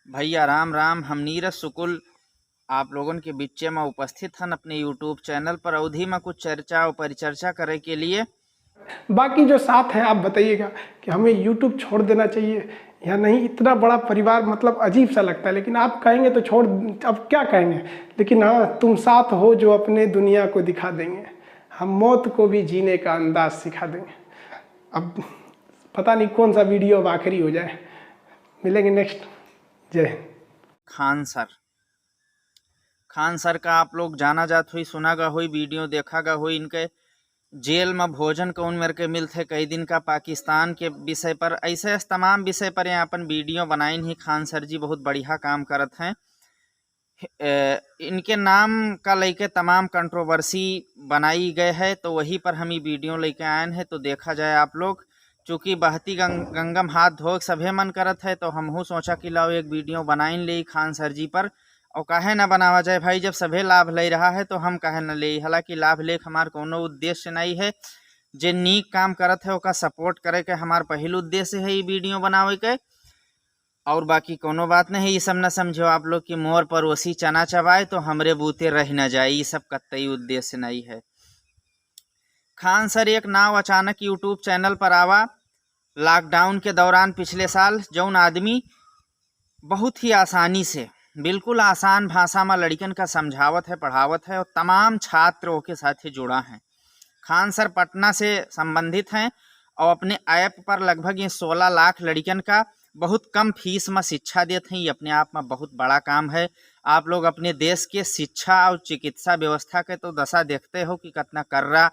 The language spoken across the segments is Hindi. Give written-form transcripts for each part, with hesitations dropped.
भैया राम राम। हम नीरज सुकुल आप लोगन के बीच में उपस्थित हन अपने यूट्यूब चैनल पर अवधि में कुछ चर्चा और परिचर्चा करे के लिए। बाकी जो साथ है आप बताइएगा कि हमें YouTube छोड़ देना चाहिए या नहीं। इतना बड़ा परिवार मतलब अजीब सा लगता है, लेकिन आप कहेंगे तो छोड़, अब क्या कहेंगे। लेकिन हाँ, तुम साथ हो जो अपने दुनिया को दिखा देंगे, हम मौत को भी जीने का अंदाज सिखा देंगे। अब पता नहीं कौन सा वीडियो अब आखिरी हो जाए। मिलेंगे नेक्स्ट। जय हिंद। खान सर का आप लोग जाना जात हुई, सुना गा हुई, वीडियो देखा गा हुई। इनके जेल में भोजन कौन मेरे के मिलते कई दिन का पाकिस्तान के विषय पर, ऐसे तमाम विषय पर यहाँ अपन वीडियो बनाइन ही। खान सर जी बहुत बढ़िया काम करत हैं। इनके नाम का लेके तमाम कंट्रोवर्सी बनाई गए है, तो वही पर हम ये वीडियो लेके आए हैं। तो देखा जाए आप लोग, चूँकि बहती गंगम हाथ धो सभे मन करत है, तो हमहू सोचा कि लाओ एक वीडियो बनाइन ले खान सर जी पर। और काहे ना बनावा जाए भाई, जब सभे लाभ ले रहा है तो हम काहे न ले। हालांकि लाभ लेख हमार कोनो उद्देश्य नहीं है, जे नीक काम करत है ओका सपोर्ट करे के हमार पहल उद्देश्य है ये वीडियो बनावे के। और बाकी कोनो बात नहीं, ये सब न समझो आप लोग कि मोर पड़ोसी चना चबाए तो हमरे बूते रह न जाए, ये सब कतई उद्देश्य नहीं है। खान सर एक नाव अचानक यूट्यूब चैनल पर आवा लॉकडाउन के दौरान पिछले साल, जौन आदमी बहुत ही आसानी से बिल्कुल आसान भाषा में लड़कन का समझावत है, पढ़ावत है और तमाम छात्रों के साथ ही जुड़ा है। खान सर पटना से संबंधित हैं और अपने ऐप पर लगभग ये 16 लाख लड़कन का बहुत कम फीस में शिक्षा देते हैं। ये अपने आप में बहुत बड़ा काम है। आप लोग अपने देश के शिक्षा और चिकित्सा व्यवस्था के तो दशा देखते हो कि कितना कर्रा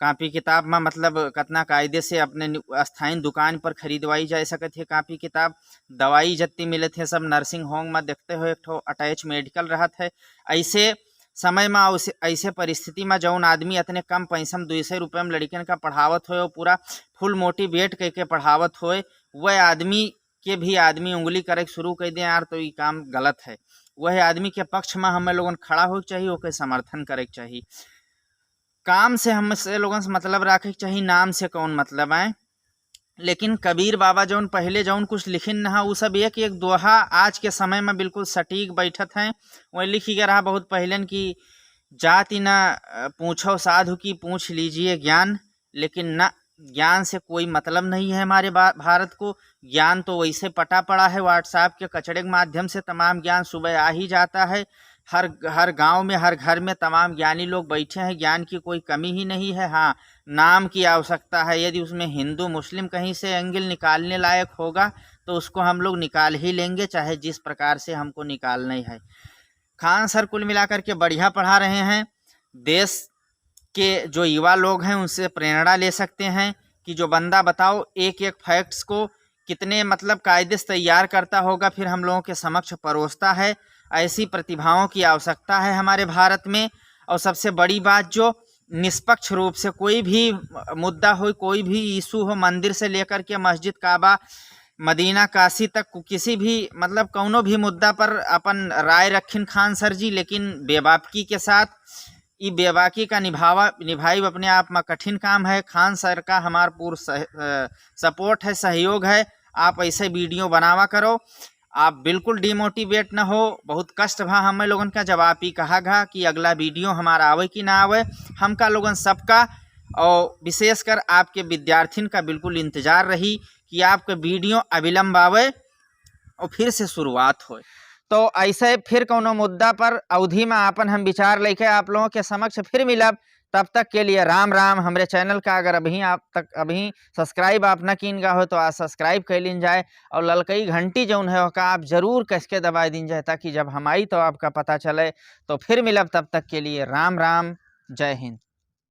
कापी किताब में मतलब कितना कायदे से अपने स्थानीय दुकान पर खरीदवाई जा सकती है कापी किताब। दवाई जत्ती मिले थे सब नर्सिंग होम में देखते हो, एक ठो अटैच मेडिकल रहत है। ऐसे समय में ऐसे परिस्थिति में जौन आदमी इतने कम पैसा में 200 रुपये में लड़कन का पढ़ावत हो, पूरा फुल मोटिवेट करके पढ़ावत हो, वह आदमी के भी आदमी उंगली करे शुरू कर दें यार, तो ये काम गलत है। वह आदमी के पक्ष में हमें लोगों खड़ा हो चाहिए, ओके समर्थन करे चाहिए। काम से हम से लोगों से मतलब रखे चाहिए, नाम से कौन मतलब है। लेकिन कबीर बाबा जौन पहले जौन कुछ लिखिन ना, वो सब एक एक दोहा आज के समय में बिल्कुल सटीक बैठत हैं। वह लिखी गया रहा बहुत पहले कि जाति न पूछो साधु की, पूछ लीजिए ज्ञान। लेकिन न, ज्ञान से कोई मतलब नहीं है हमारे भारत को। ज्ञान तो वैसे पटा पड़ा है, व्हाट्सएप के कचड़े के माध्यम से तमाम ज्ञान सुबह आ ही जाता है। हर गांव में, हर घर में तमाम ज्ञानी लोग बैठे हैं, ज्ञान की कोई कमी ही नहीं है। हाँ, नाम की आवश्यकता है। यदि उसमें हिंदू मुस्लिम कहीं से एंगल निकालने लायक होगा तो उसको हम लोग निकाल ही लेंगे, चाहे जिस प्रकार से हमको निकालना ही है। खान सर कुल मिलाकर के बढ़िया पढ़ा रहे हैं। देश के जो युवा लोग हैं उनसे प्रेरणा ले सकते हैं कि जो बंदा बताओ एक एक फैक्ट्स को कितने मतलब कायदे से तैयार करता होगा, फिर हम लोगों के समक्ष परोसता है। ऐसी प्रतिभाओं की आवश्यकता है हमारे भारत में। और सबसे बड़ी बात, जो निष्पक्ष रूप से कोई भी मुद्दा हो, कोई भी इशू हो, मंदिर से लेकर के मस्जिद, काबा, मदीना, काशी तक किसी भी मतलब कौनो भी मुद्दा पर अपन राय रखिन खान सर जी। लेकिन बेबाकी के साथ, ये बेबाकी का निभाई अपने आप में कठिन काम है। खान सर का हमार पूर्ण सपोर्ट है, सहयोग है। आप ऐसे वीडियो बनावा करो, आप बिल्कुल डिमोटिवेट न हो। बहुत कष्ट भा हमें लोगन का, जब आप ही कहा गा कि अगला वीडियो हमारा आवे कि ना आवे। हमका लोगन सबका और विशेषकर आपके विद्यार्थिन का बिल्कुल इंतजार रही कि आपके वीडियो अविलंब आवे और फिर से शुरुआत हो। तो ऐसे फिर कोनो मुद्दा पर अवधि में आपन हम विचार लेके आप लोगों के समक्ष फिर मिलब। तब तक के लिए राम राम। हमारे चैनल का अगर अभी सब्सक्राइब आप न कीन गा हो तो आज सब्सक्राइब कर लीन जाए, और ललकई घंटी जौन है का आप जरूर कस के दबा दीन जाए, ताकि जब हम आई तो आपका पता चले। तो फिर मिलब, तब तक के लिए राम राम, जय हिंद।